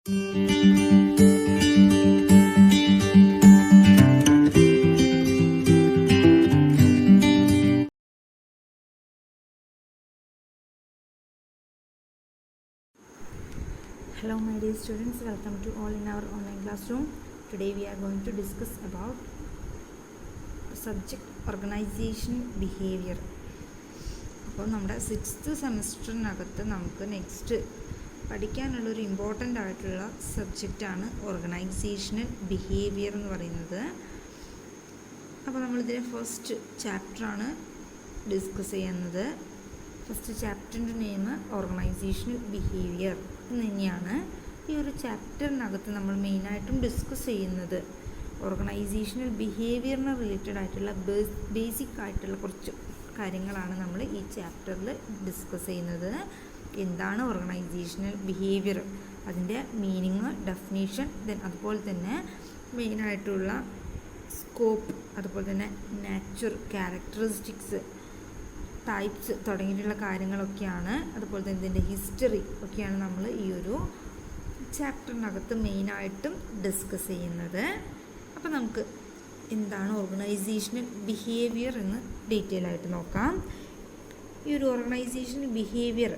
Hello my dear students, welcome to all in our online classroom. Today we are going to discuss about subject organization behavior. അപ്പോൾ നമ്മുടെ 6th സെമസ്റ്ററിനകത്ത് നമുക്ക് next പഠിക്കാനുള്ളൊരു important ആയിട്ടുള്ള സബ്ജക്റ്റാണ് organisational behaviour എന്ന് പറയുന്നത്. അപ്പോൾ നമ്മളിതിൻ്റെ ഫസ്റ്റ് ചാപ്റ്ററാണ് ഡിസ്കസ് ചെയ്യുന്നത്. ഫസ്റ്റ് ചാപ്റ്ററിൻ്റെ നെയിം ഓർഗനൈസേഷണൽ ബിഹേവിയർ എന്ന് തന്നെയാണ്. ഈ ഒരു ചാപ്റ്ററിനകത്ത് നമ്മൾ മെയിനായിട്ടും ഡിസ്കസ് ചെയ്യുന്നത് ഓർഗനൈസേഷണൽ ബിഹേവിയറിന് റിലേറ്റഡ് ആയിട്ടുള്ള ബേസിക് ആയിട്ടുള്ള കുറച്ച് കാര്യങ്ങളാണ് നമ്മൾ ഈ ചാപ്റ്ററിൽ ഡിസ്കസ് ചെയ്യുന്നത്. എന്താണ് ഓർഗനൈസേഷണൽ ബിഹേവിയർ, അതിൻ്റെ മീനിങ്, ഡെഫിനേഷൻ, അതുപോലെ തന്നെ മെയിനായിട്ടുള്ള സ്കോപ്പ്, അതുപോലെ തന്നെ നാച്ചർ, ക്യാരക്ടറിസ്റ്റിക്സ്, ടൈപ്സ് തുടങ്ങിയിട്ടുള്ള കാര്യങ്ങളൊക്കെയാണ്. അതുപോലെ തന്നെ ഇതിൻ്റെ ഹിസ്റ്ററി ഒക്കെയാണ് നമ്മൾ ഈ ഒരു ചാപ്റ്ററിനകത്ത് മെയിനായിട്ടും ഡിസ്കസ് ചെയ്യുന്നത്. അപ്പോൾ നമുക്ക് എന്താണ് ഓർഗനൈസേഷണൽ ബിഹേവിയർ എന്ന് ഡീറ്റെയിൽ ആയിട്ട് നോക്കാം. ഈ ഒരു ഓർഗനൈസേഷണൽ ബിഹേവിയർ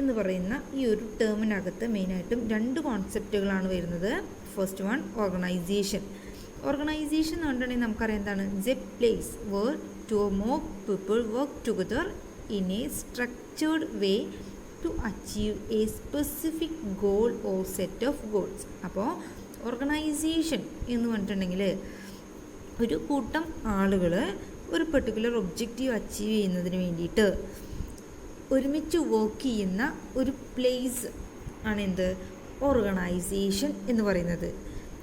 എന്ന് പറയുന്ന ഈ ഒരു ടേമിനകത്ത് മെയിനായിട്ടും 2 കോൺസെപ്റ്റുകളാണ് വരുന്നത്. First one organisation. ഓർഗനൈസേഷൻ എന്ന് പറഞ്ഞിട്ടുണ്ടെങ്കിൽ നമുക്കറിയാം എന്താണ്, it's a place where 2 or more people work together in a structured way to achieve a specific goal or set of goals. അപ്പോൾ ഓർഗനൈസേഷൻ എന്ന് പറഞ്ഞിട്ടുണ്ടെങ്കിൽ ഒരു കൂട്ടം ആളുകൾ ഒരു പെർട്ടിക്കുലർ ഒബ്ജക്റ്റീവ് അച്ചീവ് ചെയ്യുന്നതിന് വേണ്ടിയിട്ട് ഒരുമിച്ച് വർക്ക് ചെയ്യുന്ന ഒരു പ്ലേസ് ആണ് എന്ത്, ഓർഗനൈസേഷൻ എന്ന് പറയുന്നത്.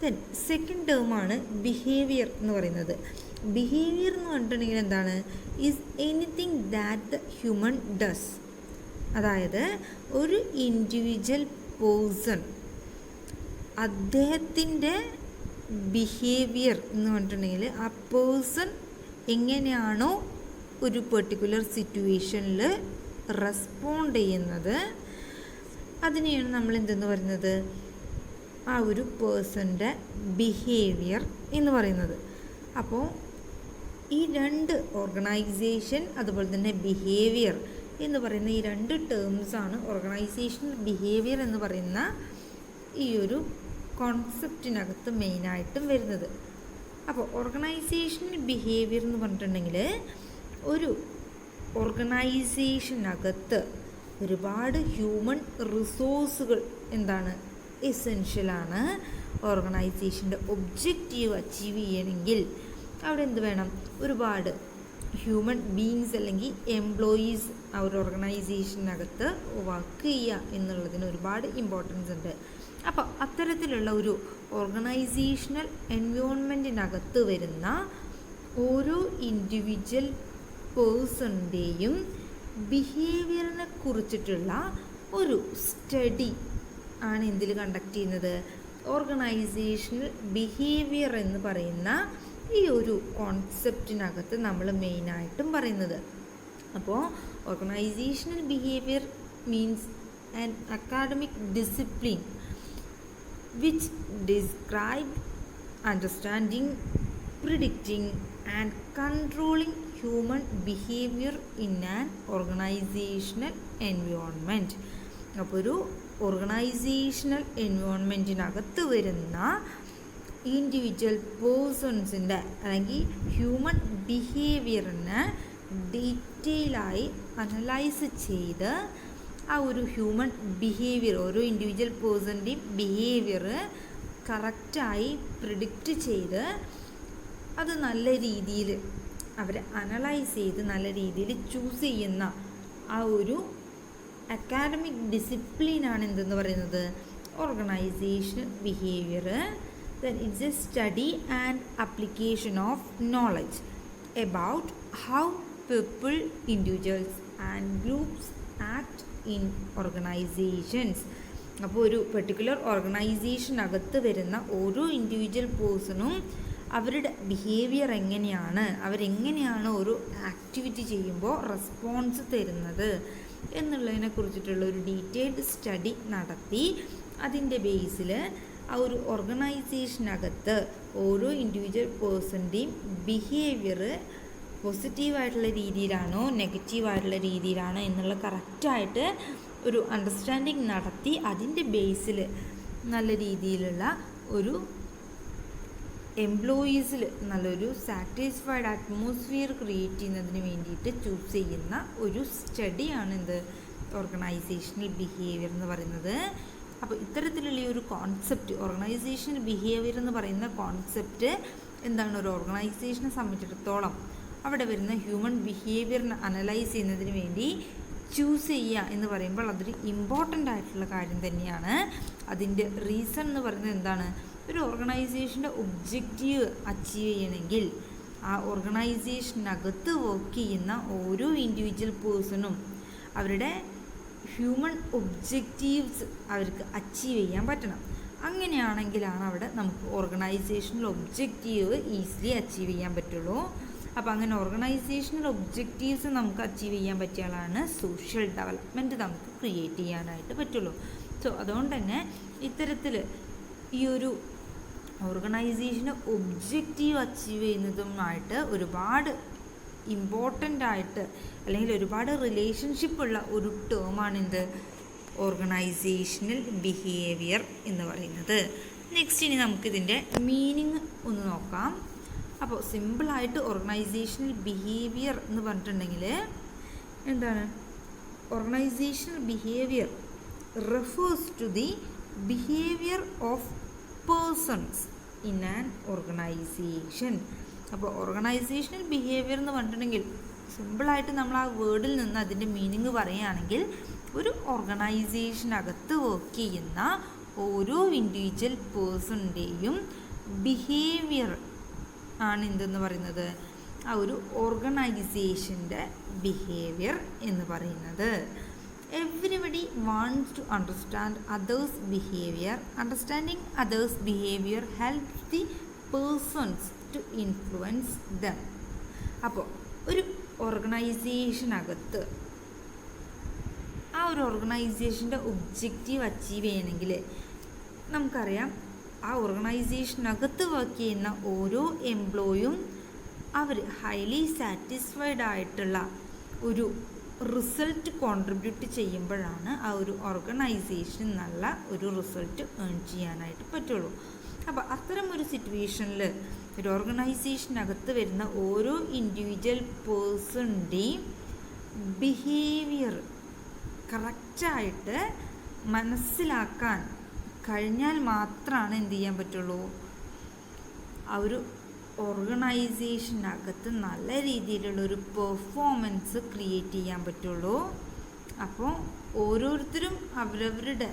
ദെൻ സെക്കൻഡ് ടേമാണ് ബിഹേവിയർ എന്ന് പറയുന്നത്. ബിഹേവിയർ എന്ന് പറഞ്ഞിട്ടുണ്ടെങ്കിൽ എന്താണ്, is anything that the human does. അതായത് ഒരു ഇൻഡിവിജ്വൽ പേഴ്സൺ അദ്ദേഹത്തിൻ്റെ ബിഹേവിയർ എന്ന് പറഞ്ഞിട്ടുണ്ടെങ്കിൽ ആ പേഴ്സൺ എങ്ങനെയാണോ ഒരു പെർട്ടിക്കുലർ സിറ്റുവേഷനിൽ റെസ്പോണ്ട് ചെയ്യുന്നത് അതിനെയാണ് നമ്മൾ എന്തെന്ന് പറയുന്നത്, ആ ഒരു പേഴ്സൻ്റെ ബിഹേവിയർ എന്ന് പറയുന്നത്. അപ്പോൾ ഈ 2 ഓർഗനൈസേഷൻ അതുപോലെ തന്നെ ബിഹേവിയർ എന്ന് പറയുന്ന ഈ 2 ടേംസാണ് ഓർഗനൈസേഷണൽ ബിഹേവിയർ എന്ന് പറയുന്ന ഈ ഒരു കോൺസെപ്റ്റിനകത്ത് മെയിനായിട്ടും വരുന്നത്. അപ്പോൾ ഓർഗനൈസേഷണൽ ബിഹേവിയർ എന്ന് പറഞ്ഞിട്ടുണ്ടെങ്കിൽ ഒരു ഓർഗനൈസേഷനകത്ത് ഒരുപാട് ഹ്യൂമൻ റിസോഴ്സുകൾ എന്താണ് എസെൻഷ്യലാണ്. ഓർഗനൈസേഷൻ്റെ ഒബ്ജക്റ്റീവ് അച്ചീവ് ചെയ്യണമെങ്കിൽ അവിടെ എന്ത് വേണം, ഒരുപാട് ഹ്യൂമൻ ബീയിങ്സ് അല്ലെങ്കിൽ എംപ്ലോയീസ് ആ ഒരു ഓർഗനൈസേഷനകത്ത് വർക്ക് ചെയ്യുക എന്നുള്ളതിന് ഒരുപാട് ഇമ്പോർട്ടൻസ് ഉണ്ട്. അപ്പോൾ അത്തരത്തിലുള്ള ഒരു ഓർഗനൈസേഷണൽ എൻവയോൺമെൻറ്റിനകത്ത് വരുന്ന ഓരോ ഇൻഡിവിജ്വൽ പേഴ്സണിൻ്റെയും ബിഹേവിയറിനെ കുറിച്ചിട്ടുള്ള ഒരു സ്റ്റഡി ആണ് എന്തിൽ കണ്ടക്ട് ചെയ്യുന്നത്, ഓർഗനൈസേഷണൽ ബിഹേവിയർ എന്ന് പറയുന്ന ഈ ഒരു കോൺസെപ്റ്റിനകത്ത് നമ്മൾ മെയിനായിട്ടും പറയുന്നത്. അപ്പോൾ organisational behaviour means an academic discipline which describe understanding, predicting and controlling human behaviour in an organisational environment. അപ്പോൾ ഒരു ഓർഗനൈസേഷണൽ എൻവയോൺമെൻറ്റിനകത്ത് വരുന്ന ഇൻഡിവിജ്വൽ പേഴ്സൺസിൻ്റെ അല്ലെങ്കിൽ ഹ്യൂമൻ ബിഹേവിയറിനെ ഡീറ്റെയിലായി അനലൈസ് ചെയ്ത് ആ ഒരു ഹ്യൂമൻ ബിഹേവിയർ, ഓരോ ഇൻഡിവിജ്വൽ പേഴ്സണിൻ്റെയും ബിഹേവിയർ കറക്റ്റായി പ്രിഡിക്റ്റ് ചെയ്ത് അത് നല്ല രീതിയിൽ അവർ അനലൈസ് ചെയ്ത് നല്ല രീതിയിൽ ചൂസ് ചെയ്യുന്ന ആ ഒരു അക്കാഡമിക് ഡിസിപ്ലിനാണ് എന്തെന്ന് പറയുന്നത്, organisational behaviour. Then it's a study and application of knowledge about how people, individuals and groups act in organizations. അപ്പോൾ ഒരു പെർട്ടിക്കുലർ ഓർഗനൈസേഷനകത്ത് വരുന്ന ഓരോ ഇൻഡിവിജ്വൽ പേഴ്സണും അവരുടെ ബിഹേവിയർ എങ്ങനെയാണ്, അവരെങ്ങനെയാണ് ഒരു ആക്ടിവിറ്റി ചെയ്യുമ്പോൾ റെസ്പോൺസ് തരുന്നത് എന്നുള്ളതിനെ കുറിച്ചിട്ടുള്ള ഒരു ഡീറ്റെയിൽഡ് സ്റ്റഡി നടത്തി അതിൻ്റെ ബേസിൽ ആ ഒരു ഓർഗനൈസേഷനകത്ത് ഓരോ ഇൻഡിവിജ്വൽ പേഴ്സൻ്റെയും ബിഹേവിയർ പോസിറ്റീവായിട്ടുള്ള രീതിയിലാണോ നെഗറ്റീവായിട്ടുള്ള രീതിയിലാണോ എന്നുള്ള കറക്റ്റായിട്ട് ഒരു അണ്ടർസ്റ്റാൻഡിങ് നടത്തി അതിൻ്റെ ബേസിൽ നല്ല രീതിയിലുള്ള ഒരു എംപ്ലോയീസിൽ നല്ലൊരു സാറ്റിസ്ഫൈഡ് അറ്റ്മോസ്ഫിയർ ക്രിയേറ്റ് ചെയ്യുന്നതിന് വേണ്ടിയിട്ട് ചൂസ് ചെയ്യുന്ന ഒരു സ്റ്റഡിയാണ് എന്ത് ഓർഗനൈസേഷണൽ ബിഹേവിയർ എന്ന് പറയുന്നത്. അപ്പോൾ ഇത്തരത്തിലുള്ള ഈ ഒരു കോൺസെപ്റ്റ് ഓർഗനൈസേഷണൽ ബിഹേവിയർ എന്ന് പറയുന്ന കോൺസെപ്റ്റ് എന്താണ്, ഒരു ഓർഗനൈസേഷനെ സംബന്ധിച്ചിടത്തോളം അവിടെ വരുന്ന ഹ്യൂമൻ ബിഹേവിയറിനെ അനലൈസ് ചെയ്യുന്നതിന് വേണ്ടി ചൂസ് ചെയ്യുക എന്ന് പറയുമ്പോൾ അതൊരു ഇമ്പോർട്ടൻ്റ് ആയിട്ടുള്ള കാര്യം തന്നെയാണ്. അതിൻ്റെ റീസൺ എന്ന് പറയുന്നത് എന്താണ്, ഒരു ഓർഗനൈസേഷൻ്റെ ഒബ്ജക്റ്റീവ് അച്ചീവ് ചെയ്യണമെങ്കിൽ ആ ഓർഗനൈസേഷനകത്ത് വർക്ക് ചെയ്യുന്ന ഓരോ ഇൻഡിവിജ്വൽ പേഴ്സണും അവരുടെ ഹ്യൂമൻ ഒബ്ജക്റ്റീവ്സ് അവർക്ക് അച്ചീവ് ചെയ്യാൻ പറ്റണം. അങ്ങനെയാണെങ്കിലാണ് അവിടെ നമുക്ക് ഓർഗനൈസേഷണൽ ഒബ്ജക്റ്റീവ് ഈസിലി അച്ചീവ് ചെയ്യാൻ പറ്റുള്ളൂ. അപ്പോൾ അങ്ങനെ ഓർഗനൈസേഷണൽ ഒബ്ജക്റ്റീവ്സ് നമുക്ക് അച്ചീവ് ചെയ്യാൻ പറ്റിയാലാണ് സോഷ്യൽ ഡെവലപ്മെൻറ്റ് നമുക്ക് ക്രിയേറ്റ് ചെയ്യാനായിട്ട് പറ്റുള്ളൂ. സോ അതുകൊണ്ട് തന്നെ ഇത്തരത്തിൽ ഈ ഒരു ഓർഗനൈസേഷന് ഒബ്ജക്റ്റീവ് അച്ചീവ് ചെയ്യുന്നതുമായിട്ട് ഒരുപാട് ഇമ്പോർട്ടൻ്റ് ആയിട്ട് അല്ലെങ്കിൽ ഒരുപാട് റിലേഷൻഷിപ്പ് ഉള്ള ഒരു ടേമാണ് എന്ത് ഓർഗനൈസേഷണൽ ബിഹേവിയർ എന്ന് പറയുന്നത്. നെക്സ്റ്റ് ഇനി നമുക്കിതിൻ്റെ മീനിങ് ഒന്ന് നോക്കാം. അപ്പോൾ സിമ്പിളായിട്ട് ഓർഗനൈസേഷണൽ ബിഹേവിയർ എന്ന് പറഞ്ഞിട്ടുണ്ടെങ്കിൽ എന്താണ്, organisational behaviour refers to the behaviour of persons in an organisation. അപ്പോൾ ഓർഗനൈസേഷണൽ ബിഹേവിയർ എന്ന് പറഞ്ഞിട്ടുണ്ടെങ്കിൽ സിമ്പിളായിട്ട് നമ്മൾ ആ വേർഡിൽ നിന്ന് അതിൻ്റെ മീനിങ് പറയുകയാണെങ്കിൽ ഒരു ഓർഗനൈസേഷനകത്ത് വർക്ക് ചെയ്യുന്ന ഓരോ ഇൻഡിവിജ്വൽ പേഴ്സണിൻ്റെയും ബിഹേവിയർ ആണ് എന്തെന്ന് പറയുന്നത്, ആ ഒരു ഓർഗനൈസേഷൻ്റെ ബിഹേവിയർ എന്ന് പറയുന്നത്. Everybody wants to understand others' behavior. Understanding others' behavior helps the persons to influence them. അപ്പോൾ ഒരു ഓർഗനൈസേഷനകത്ത് ആ ഒരു ഓർഗനൈസേഷൻ്റെ ഒബ്ജക്റ്റീവ് അച്ചീവ് ചെയ്യണമെങ്കിൽ നമുക്കറിയാം ആ ഓർഗനൈസേഷനകത്ത് വർക്ക് ചെയ്യുന്ന ഓരോ എംപ്ലോയും അവർ ഹൈലി സാറ്റിസ്ഫൈഡ് ആയിട്ടുള്ള ഒരു റിസൾട്ട് കോൺട്രിബ്യൂട്ട് ചെയ്യുമ്പോഴാണ് ആ ഒരു ഓർഗനൈസേഷൻ നല്ല ഒരു റിസൾട്ട് ഏൺ ചെയ്യാനായിട്ട് പറ്റുള്ളൂ. അപ്പോൾ അത്തരം ഒരു സിറ്റുവേഷനിൽ ഒരു ഓർഗനൈസേഷനകത്ത് വരുന്ന ഓരോ ഇൻഡിവിജ്വൽ പേഴ്സണിൻ്റെയും ബിഹേവിയർ കറക്റ്റായിട്ട് മനസ്സിലാക്കാൻ കഴിഞ്ഞാൽ മാത്രമാണ് എന്ത് ചെയ്യാൻ പറ്റുള്ളൂ, ആ ഒരു ഓർഗനൈസേഷനകത്ത് നല്ല രീതിയിലുള്ള ഒരു പെർഫോമൻസ് ക്രിയേറ്റ് ചെയ്യാൻ പറ്റുള്ളൂ. അപ്പോൾ ഓരോരുത്തരും അവരവരുടെ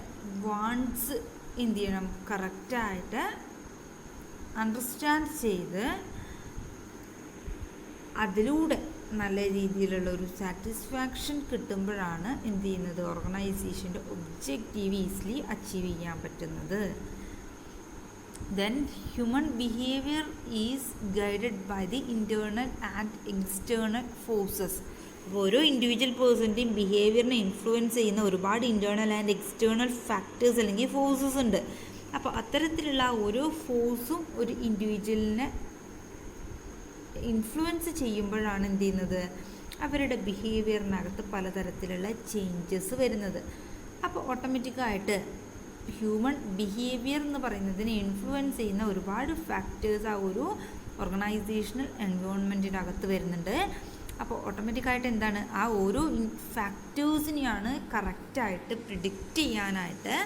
വാണ്ട്സ് എന്ത് ചെയ്യണം, കറക്റ്റായിട്ട് അണ്ടർസ്റ്റാൻഡ് ചെയ്ത് അതിലൂടെ നല്ല രീതിയിലുള്ള ഒരു സാറ്റിസ്ഫാക്ഷൻ കിട്ടുമ്പോഴാണ് എന്ത് ചെയ്യുന്നത്, ഓർഗനൈസേഷൻ്റെ ഒബ്ജക്റ്റീവ് ഈസിലി അച്ചീവ് ചെയ്യാൻ പറ്റുന്നത്. Then human behavior is guided by the internal and external forces. ഓരോ ഇൻഡിവിജ്വൽ പേഴ്സൻ്റെയും ബിഹേവിയറിനെ ഇൻഫ്ലുവൻസ് ചെയ്യുന്ന ഒരുപാട് ഇൻറ്റേർണൽ ആൻഡ് എക്സ്റ്റേണൽ ഫാക്ടേഴ്സ് അല്ലെങ്കിൽ ഫോഴ്സസ് ഉണ്ട്. അപ്പോൾ അത്തരത്തിലുള്ള ഓരോ ഫോഴ്സും ഒരു ഇൻഡിവിജ്വലിനെ ഇൻഫ്ലുവൻസ് ചെയ്യുമ്പോഴാണ് എന്ത് ചെയ്യുന്നത്, അവരുടെ ബിഹേവിയറിനകത്ത് പലതരത്തിലുള്ള ചേഞ്ചസ് വരുന്നത്. അപ്പോൾ ഓട്ടോമാറ്റിക്കായിട്ട് ഹ്യൂമൻ ബിഹേവിയർ എന്ന് പറയുന്നതിനെ ഇൻഫ്ലുവൻസ് ചെയ്യുന്ന ഒരുപാട് ഫാക്ടേഴ്സ് ആ ഒരു ഓർഗനൈസേഷണൽ എൻവയോൺമെൻറ്റിനകത്ത് വരുന്നുണ്ട്. അപ്പോൾ ഓട്ടോമാറ്റിക്കായിട്ട് എന്താണ്, ആ ഓരോ ഫാക്ടേഴ്സിനെയാണ് കറക്റ്റായിട്ട് പ്രിഡിക്റ്റ് ചെയ്യാനായിട്ട്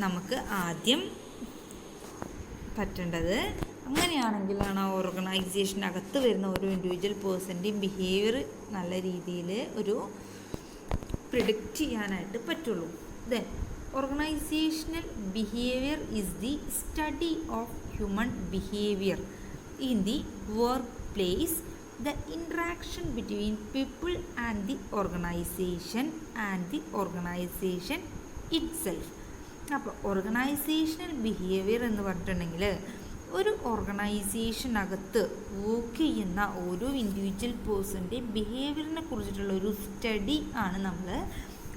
നമുക്ക് ആദ്യം പറ്റേണ്ടത്. അങ്ങനെയാണെങ്കിലാണ് ആ ഓർഗനൈസേഷനകത്ത് വരുന്ന ഓരോ ഇൻഡിവിജ്വൽ പേഴ്സൻ്റെയും ബിഹേവിയർ നല്ല രീതിയിൽ ഒരു പ്രിഡിക്റ്റ് ചെയ്യാനായിട്ട് പറ്റുള്ളൂ. Then organizational behavior is the study of human behavior in the workplace, the interaction between people and the organization itself. അപ്പോൾ ഓർഗനൈസേഷണൽ ബിഹേവിയർ എന്ന് പറഞ്ഞിട്ടുണ്ടെങ്കിൽ ഒരു ഓർഗനൈസേഷനകത്ത് വർക്ക് ചെയ്യുന്ന ഓരോ ഇൻഡിവിജ്വൽ പേഴ്സൻ്റെ ബിഹേവിയറിനെ കുറിച്ചിട്ടുള്ള ഒരു സ്റ്റഡി ആണ് നമ്മൾ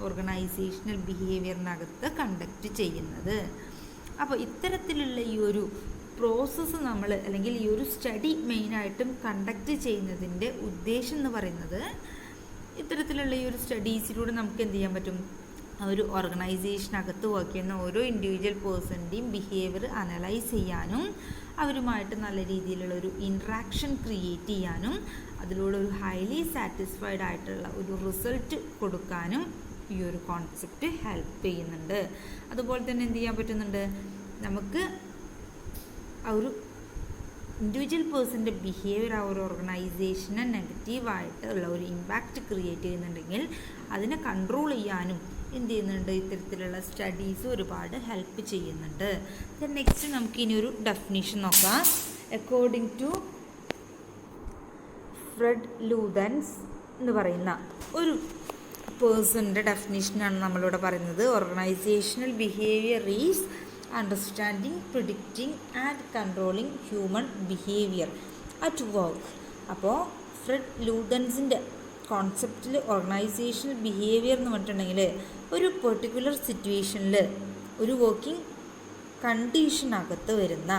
ഓർഗനൈസേഷണൽ ബിഹേവിയറിനകത്ത് കണ്ടക്റ്റ് ചെയ്യുന്നത്. അപ്പോൾ ഇത്തരത്തിലുള്ള ഈ ഒരു പ്രോസസ്സ് നമ്മൾ അല്ലെങ്കിൽ ഈ ഒരു സ്റ്റഡി മെയിനായിട്ടും കണ്ടക്റ്റ് ചെയ്യുന്നതിൻ്റെ ഉദ്ദേശം എന്ന് പറയുന്നത്, ഇത്തരത്തിലുള്ള ഈ ഒരു സ്റ്റഡീസിലൂടെ നമുക്ക് എന്ത് ചെയ്യാൻ പറ്റും, ഒരു ഓർഗനൈസേഷനകത്ത് വർക്ക് ചെയ്യുന്ന ഓരോ ഇൻഡിവിജ്വൽ പേഴ്സണിൻ്റെയും ബിഹേവിയർ അനലൈസ് ചെയ്യാനും അവരുമായിട്ട് നല്ല രീതിയിലുള്ള ഒരു ഇൻട്രാക്ഷൻ ക്രിയേറ്റ് ചെയ്യാനും അതിലൂടെ ഒരു ഹൈലി സാറ്റിസ്ഫൈഡ് ആയിട്ടുള്ള ഒരു റിസൾട്ട് കൊടുക്കാനും ഈ ഒരു കോൺസെപ്റ്റ് ഹെൽപ്പ് ചെയ്യുന്നുണ്ട്. അതുപോലെ തന്നെ എന്ത് ചെയ്യാൻ പറ്റുന്നുണ്ട്, നമുക്ക് ആ ഒരു ഇൻഡിവിജ്വൽ പേഴ്സൻ്റെ ബിഹേവിയർ ആ ഒരു ഓർഗനൈസേഷനെ നെഗറ്റീവായിട്ട് ഉള്ള ഒരു ഇമ്പാക്റ്റ് ക്രിയേറ്റ് ചെയ്യുന്നുണ്ടെങ്കിൽ അതിനെ കൺട്രോൾ ചെയ്യാനും എന്ത് ചെയ്യുന്നുണ്ട്, ഇത്തരത്തിലുള്ള സ്റ്റഡീസ് ഒരുപാട് ഹെൽപ്പ് ചെയ്യുന്നുണ്ട്. നെക്സ്റ്റ് നമുക്ക് ഇനി ഒരു ഡെഫിനിഷൻ നോക്കാം. അക്കോർഡിംഗ് ടു ഫ്രെഡ് ലൂതൻസ് എന്ന് പറയുന്ന ഒരു പേഴ്സണിൻ്റെ ഡെഫിനിഷനാണ് നമ്മളിവിടെ പറയുന്നത്. Organisational behaviour is understanding, predicting and controlling human behaviour at work. അപ്പോൾ ഫ്രെഡ് ലൂതൻസിൻ്റെ കോൺസെപ്റ്റിൽ ഓർഗനൈസേഷണൽ ബിഹേവിയർ എന്ന് പറഞ്ഞിട്ടുണ്ടെങ്കിൽ ഒരു പെർട്ടിക്കുലർ സിറ്റുവേഷനിൽ ഒരു വർക്കിംഗ് കണ്ടീഷനകത്ത് വരുന്ന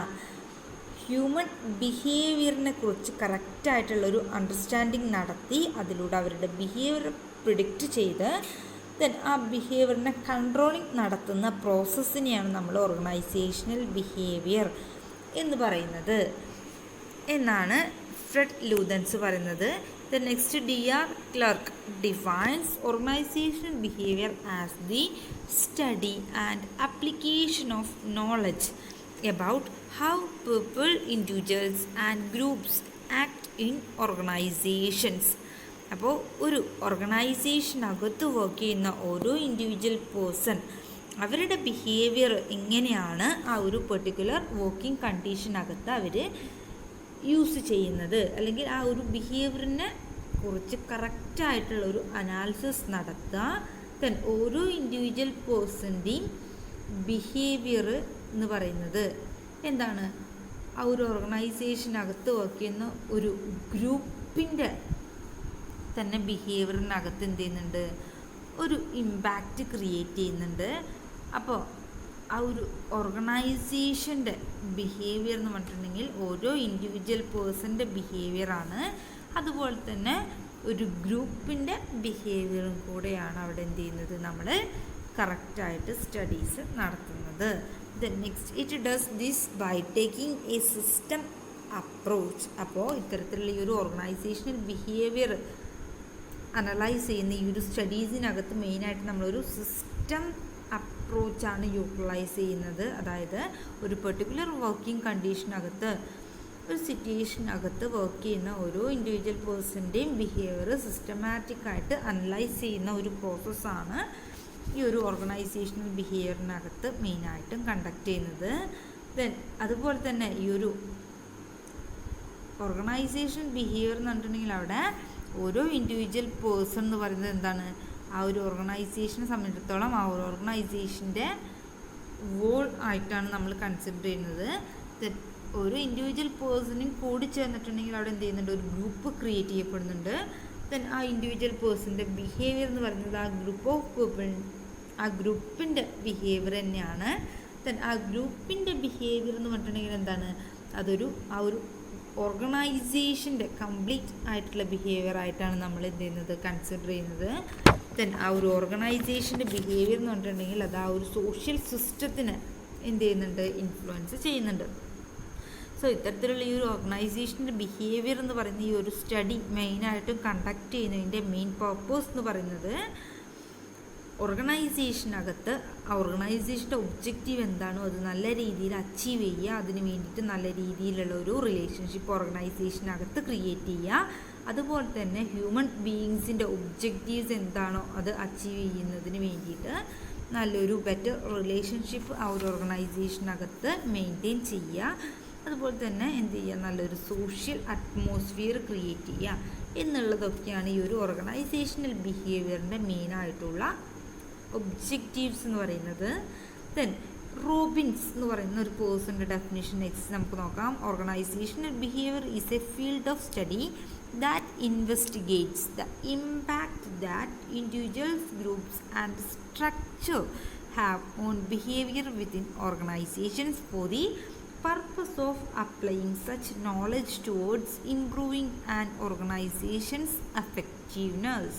ഹ്യൂമൻ ബിഹേവിയറിനെ കുറിച്ച് കറക്റ്റായിട്ടുള്ളൊരു അണ്ടർസ്റ്റാൻഡിങ് നടത്തി അതിലൂടെ അവരുടെ ബിഹേവിയർ പ്രിഡിക്റ്റ് ചെയ്ത് ദെൻ ആ ബിഹേവിയറിനെ കൺട്രോളിങ് നടത്തുന്ന പ്രോസസ്സിനെയാണ് നമ്മൾ ഓർഗനൈസേഷണൽ ബിഹേവിയർ എന്ന് പറയുന്നത് എന്നാണ് ഫ്രെഡ് ലൂതൻസ് പറയുന്നത്. The next D.R. Clark defines organizational behavior as the study and application of knowledge about how people, individuals and groups act in organizations. അപ്പോൾ ഒരു ഓർഗനൈസേഷനകത്ത് വർക്ക് ചെയ്യുന്ന ഓരോ ഇൻഡിവിജ്വൽ പേഴ്സൺ അവരുടെ ബിഹേവിയർ എങ്ങനെയാണ് ആ ഒരു പെർട്ടിക്കുലർ വർക്കിംഗ് കണ്ടീഷനകത്ത് അവർ യൂസ് ചെയ്യുന്നത്, അല്ലെങ്കിൽ ആ ഒരു ബിഹേവിയറിനെ കുറിച്ച് കറക്റ്റായിട്ടുള്ള ഒരു അനാലിസിസ് നടത്തുക. ദെൻ ഓരോ ഇൻഡിവിജ്വൽ പേഴ്സൻ്റെയും ബിഹേവിയർ എന്ന് പറയുന്നത് എന്താണ്, ആ ഒരു ഓർഗനൈസേഷനകത്ത് വർക്ക് ചെയ്യുന്ന ഒരു ഗ്രൂപ്പിൻ്റെ തന്നെ ബിഹേവിയറിനകത്ത് എന്ത് ചെയ്യുന്നുണ്ട്, ഒരു ഇമ്പാക്റ്റ് ക്രിയേറ്റ് ചെയ്യുന്നുണ്ട്. അപ്പോൾ ആ ഒരു ഓർഗനൈസേഷൻ്റെ ബിഹേവിയർ എന്ന് പറഞ്ഞിട്ടുണ്ടെങ്കിൽ ഓരോ ഇൻഡിവിജ്വൽ പേഴ്സൻ്റെ ബിഹേവിയറാണ്, അതുപോലെ തന്നെ ഒരു ഗ്രൂപ്പിൻ്റെ ബിഹേവിയറും കൂടെയാണ് അവിടെ എന്ത് ചെയ്യുന്നത്, നമ്മൾ കറക്റ്റായിട്ട് സ്റ്റഡീസ് നടത്തുന്നത്. Then next it does this by taking a system approach. അപ്പോൾ ഇത്തരത്തിലുള്ള ഈ ഒരു ഓർഗനൈസേഷണൽ ബിഹേവിയർ അനലൈസ് ചെയ്യുന്ന ഈ ഒരു സ്റ്റഡീസിനകത്ത് മെയിനായിട്ട് നമ്മളൊരു സിസ്റ്റം അപ്രോച്ചാണ് യൂട്ടിലൈസ് ചെയ്യുന്നത്. അതായത് ഒരു പെർട്ടിക്കുലർ വർക്കിംഗ് കണ്ടീഷനകത്ത് ഒരു സിറ്റുവേഷനകത്ത് വർക്ക് ചെയ്യുന്ന ഓരോ ഇൻഡിവിജ്വൽ പേഴ്സൻ്റെയും ബിഹേവിയർ സിസ്റ്റമാറ്റിക്കായിട്ട് അനലൈസ് ചെയ്യുന്ന ഒരു പ്രോസസ്സാണ് ഈ ഒരു ഓർഗനൈസേഷണൽ ബിഹേവിയറിനകത്ത് മെയിനായിട്ടും കണ്ടക്ട് ചെയ്യുന്നത്. ദെൻ അതുപോലെ തന്നെ ഈ ഒരു ഓർഗനൈസേഷൻ ബിഹേവിയർ എന്ന് പറഞ്ഞിട്ടുണ്ടെങ്കിൽ അവിടെ ഓരോ ഇൻഡിവിജ്വൽ പേഴ്സൺ എന്ന് പറയുന്നത് എന്താണ്, ആ ഒരു ഓർഗനൈസേഷനെ സംബന്ധിച്ചിടത്തോളം ആ ഒരു ഓർഗനൈസേഷൻ്റെ വോൾ ആയിട്ടാണ് നമ്മൾ കൺസിഡർ ചെയ്യുന്നത്. ഓരോ ഇൻഡിവിജ്വൽ പേഴ്സണും കൂടി ചേർന്നിട്ടുണ്ടെങ്കിൽ അവിടെ എന്ത് ചെയ്യുന്നുണ്ട്, ഒരു ഗ്രൂപ്പ് ക്രിയേറ്റ് ചെയ്യപ്പെടുന്നുണ്ട്. ദെൻ ആ ഇൻഡിവിജ്വൽ പേഴ്സൻ്റെ ബിഹേവിയർ എന്ന് പറയുന്നത് ആ ഗ്രൂപ്പ് ഓഫ് പീപ്പിൾ ആ ഗ്രൂപ്പിൻ്റെ ബിഹേവിയർ തന്നെയാണ്. ദെൻ ആ ഗ്രൂപ്പിൻ്റെ ബിഹേവിയർ എന്ന് പറഞ്ഞിട്ടുണ്ടെങ്കിൽ എന്താണ്, അതൊരു ആ ഒരു ഓർഗനൈസേഷൻ്റെ കംപ്ലീറ്റ് ആയിട്ടുള്ള ബിഹേവിയർ ആയിട്ടാണ് നമ്മൾ എന്ത് ചെയ്യുന്നത്, കൺസിഡർ ചെയ്യുന്നത്. ദെൻ ആ ഒരു ഓർഗനൈസേഷൻ്റെ ബിഹേവിയർ എന്ന് പറഞ്ഞിട്ടുണ്ടെങ്കിൽ അത് ആ ഒരു സോഷ്യൽ സിസ്റ്റത്തിന് എന്ത് ചെയ്യുന്നുണ്ട്, ഇൻഫ്ലുവൻസ് ചെയ്യുന്നുണ്ട്. സോ ഇത്തരത്തിലുള്ള ഈ ഒരു ഓർഗനൈസേഷൻ്റെ ബിഹേവിയർ എന്ന് പറയുന്ന ഈ ഒരു സ്റ്റഡി മെയിനായിട്ടും കണ്ടക്ട് ചെയ്യുന്നതിൻ്റെ മെയിൻ പർപ്പസ് എന്ന് പറയുന്നത് ഓർഗനൈസേഷനകത്ത് ആ ഓർഗനൈസേഷൻ്റെ ഒബ്ജക്റ്റീവ് എന്താണോ അത് നല്ല രീതിയിൽ അച്ചീവ് ചെയ്യുക, അതിന് വേണ്ടിയിട്ട് നല്ല രീതിയിലുള്ള ഒരു റിലേഷൻഷിപ്പ് ഓർഗനൈസേഷനകത്ത് ക്രിയേറ്റ് ചെയ്യുക. അതുപോലെ തന്നെ ഹ്യൂമൻ ബീയിങ്സിൻ്റെ ഒബ്ജക്റ്റീവ്സ് എന്താണോ അത് അച്ചീവ് ചെയ്യുന്നതിന് വേണ്ടിയിട്ട് നല്ലൊരു ബെറ്റർ റിലേഷൻഷിപ്പ് ആ ഒരു ഓർഗനൈസേഷനകത്ത് മെയിൻറ്റെയിൻ ചെയ്യുക. അതുപോലെ തന്നെ എന്ത് ചെയ്യുക, നല്ലൊരു സോഷ്യൽ അറ്റ്മോസ്ഫിയർ ക്രിയേറ്റ് ചെയ്യുക എന്നുള്ളതൊക്കെയാണ് ഈ ഒരു ഓർഗനൈസേഷണൽ ബിഹേവിയറിൻ്റെ മെയിനായിട്ടുള്ള ഒബ്ജക്റ്റീവ്സ് എന്ന് പറയുന്നത്. ദെൻ റോബിൻസ് എന്ന് പറയുന്ന ഒരു പേഴ്സൻ്റെ ഡെഫിനിഷൻ നെക്സ്റ്റ് നമുക്ക് നോക്കാം. Organisational behaviour is A field of study that investigates the impact that individuals, groups, and structure have on behavior within organizations for the purpose of applying such knowledge towards improving an organization's effectiveness.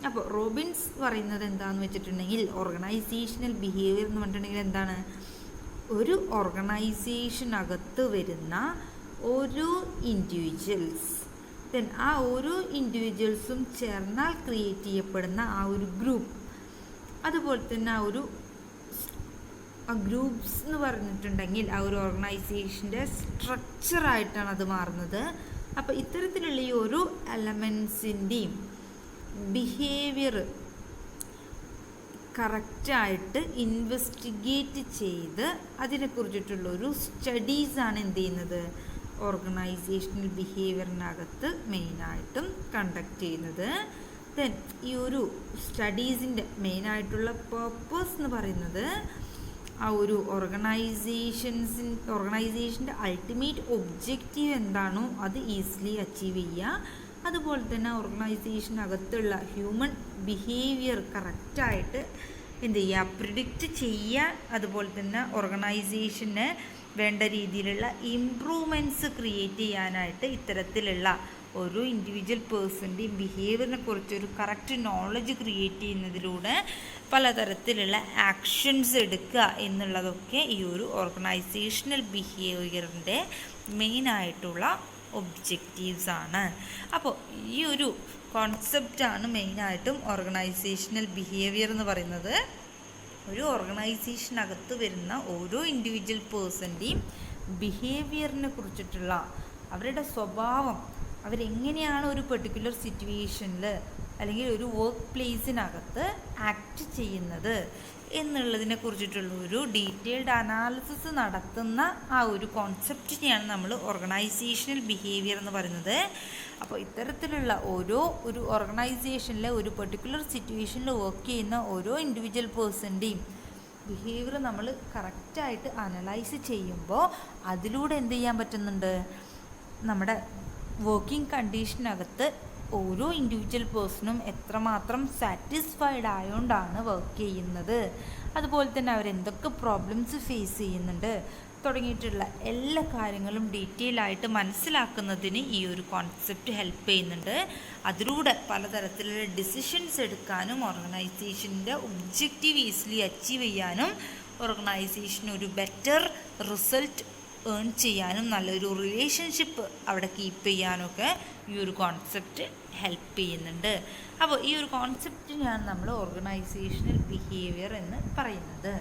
അപ്പോൾ Robbins പറയുന്നത് എന്താണെന്ന് വെച്ചിട്ടുണ്ടെങ്കിൽ organisational behaviour എന്ന് പറഞ്ഞിട്ടുണ്ടെങ്കിൽ എന്താണ്, ഒരു ഓർഗനൈസേഷനകത്ത് വരുന്ന ഓരോ ഇൻഡിവിജ്വൽസ്, ദെൻ ആ ഓരോ ഇൻഡിവിജ്വൽസും ചേർന്നാൽ ക്രിയേറ്റ് ചെയ്യപ്പെടുന്ന ആ ഒരു ഗ്രൂപ്പ്, അതുപോലെ തന്നെ ആ ഗ്രൂപ്പ്സ് എന്ന് പറഞ്ഞിട്ടുണ്ടെങ്കിൽ ആ ഒരു ഓർഗനൈസേഷൻ്റെ സ്ട്രക്ചറായിട്ടാണ് അത് മാറുന്നത്. അപ്പോൾ ഇത്തരത്തിലുള്ള ഈ ഓരോ എലമെൻസിൻ്റെയും ബിഹേവിയർ കറക്റ്റായിട്ട് ഇൻവെസ്റ്റിഗേറ്റ് ചെയ്ത് അതിനെക്കുറിച്ചിട്ടുള്ളൊരു സ്റ്റഡീസാണ് എന്ത് ചെയ്യുന്നത്, ഓർഗനൈസേഷണൽ ബിഹേവിയറിനകത്ത് മെയിനായിട്ടും കണ്ടക്ട് ചെയ്യുന്നത്. ദെൻ ഈ ഒരു സ്റ്റഡീസിൻ്റെ മെയിനായിട്ടുള്ള പർപ്പസ് എന്ന് പറയുന്നത് ആ ഒരു ഓർഗനൈസേഷൻ്റെ അൾട്ടിമേറ്റ് ഒബ്ജക്റ്റീവ് എന്താണോ അത് ഈസിലി അച്ചീവ് ചെയ്യുക, അതുപോലെ തന്നെ ഓർഗനൈസേഷനകത്തുള്ള ഹ്യൂമൻ ബിഹേവിയർ കറക്റ്റായിട്ട് എന്ത് ചെയ്യുക, പ്രിഡിക്റ്റ് ചെയ്യുക, അതുപോലെ തന്നെ ഓർഗനൈസേഷന് വേണ്ട രീതിയിലുള്ള ഇംപ്രൂവ്മെൻറ്റ്സ് ക്രിയേറ്റ് ചെയ്യാനായിട്ട് ഇത്തരത്തിലുള്ള ഓരോ ഇൻഡിവിജ്വൽ പേഴ്സൻ്റെയും ബിഹേവിയറിനെ കുറിച്ചൊരു കറക്റ്റ് നോളജ് ക്രിയേറ്റ് ചെയ്യുന്നതിലൂടെ പലതരത്തിലുള്ള ആക്ഷൻസ് എടുക്കുക എന്നുള്ളതൊക്കെ ഈ ഒരു ഓർഗനൈസേഷണൽ ബിഹേവിയറിൻ്റെ മെയിനായിട്ടുള്ള ഒബ്ജക്റ്റീവ്സ് ആണ്. അപ്പോൾ ഈ ഒരു കോൺസെപ്റ്റാണ് മെയിനായിട്ടും ഓർഗനൈസേഷണൽ ബിഹേവിയർ എന്ന് പറയുന്നത്. ഒരു ഓർഗനൈസേഷനകത്ത് വരുന്ന ഓരോ ഇൻഡിവിജ്വൽ പേഴ്സൻ്റെയും ബിഹേവിയറിനെ കുറിച്ചിട്ടുള്ള അവരുടെ സ്വഭാവം, അവരെങ്ങനെയാണ് ഒരു പെർട്ടിക്കുലർ സിറ്റുവേഷനിൽ അല്ലെങ്കിൽ ഒരു വർക്ക് പ്ലേസിനകത്ത് ആക്ട് ചെയ്യുന്നത് എന്നുള്ളതിനെ കുറിച്ചിട്ടുള്ള ഒരു ഡീറ്റെയിൽഡ് അനാലിസിസ് നടത്തുന്ന ആ ഒരു കോൺസെപ്റ്റിനെയാണ് നമ്മൾ ഓർഗനൈസേഷണൽ ബിഹേവിയർ എന്ന് പറയുന്നത്. അപ്പോൾ ഇത്തരത്തിലുള്ള ഒരു ഓർഗനൈസേഷനിലെ ഒരു പെർട്ടിക്കുലർ സിറ്റുവേഷനിൽ വർക്ക് ചെയ്യുന്ന ഓരോ ഇൻഡിവിജ്വൽ പേഴ്സൻ്റെയും ബിഹേവിയർ നമ്മൾ കറക്റ്റായിട്ട് അനലൈസ് ചെയ്യുമ്പോൾ അതിലൂടെ എന്ത് ചെയ്യാൻ പറ്റുന്നുണ്ട്, നമ്മുടെ വർക്കിംഗ് കണ്ടീഷനകത്ത് ഓരോ ഇൻഡിവിജ്വൽ പേഴ്സണും എത്രമാത്രം സാറ്റിസ്ഫൈഡ് ആയതുകൊണ്ടാണ് വർക്ക് ചെയ്യുന്നത്, അതുപോലെ തന്നെ അവരെന്തൊക്കെ പ്രോബ്ലംസ് ഫേസ് ചെയ്യുന്നുണ്ട് തുടങ്ങിയിട്ടുള്ള എല്ലാ കാര്യങ്ങളും ഡീറ്റെയിൽ ആയിട്ട് മനസ്സിലാക്കുന്നതിന് ഈ ഒരു കോൺസെപ്റ്റ് ഹെൽപ്പ് ചെയ്യുന്നുണ്ട്. അതിലൂടെ പലതരത്തിലുള്ള ഡിസിഷൻസ് എടുക്കാനും ഓർഗനൈസേഷൻ്റെ ഒബ്ജക്റ്റീവ് ഈസിലി അച്ചീവ് ചെയ്യാനും ഓർഗനൈസേഷന് ഒരു ബെറ്റർ റിസൾട്ട് ഏൺ ചെയ്യാനും നല്ലൊരു റിലേഷൻഷിപ്പ് അവിടെ കീപ്പ് ചെയ്യാനൊക്കെ ഈ ഒരു കോൺസെപ്റ്റ് ഹെൽപ്പ് ചെയ്യുന്നുണ്ട്. അപ്പോൾ ഈ ഒരു കോൺസെപ്റ്റിനെയാണ് നമ്മൾ ഓർഗനൈസേഷണൽ ബിഹേവിയർ എന്ന് പറയുന്നത്.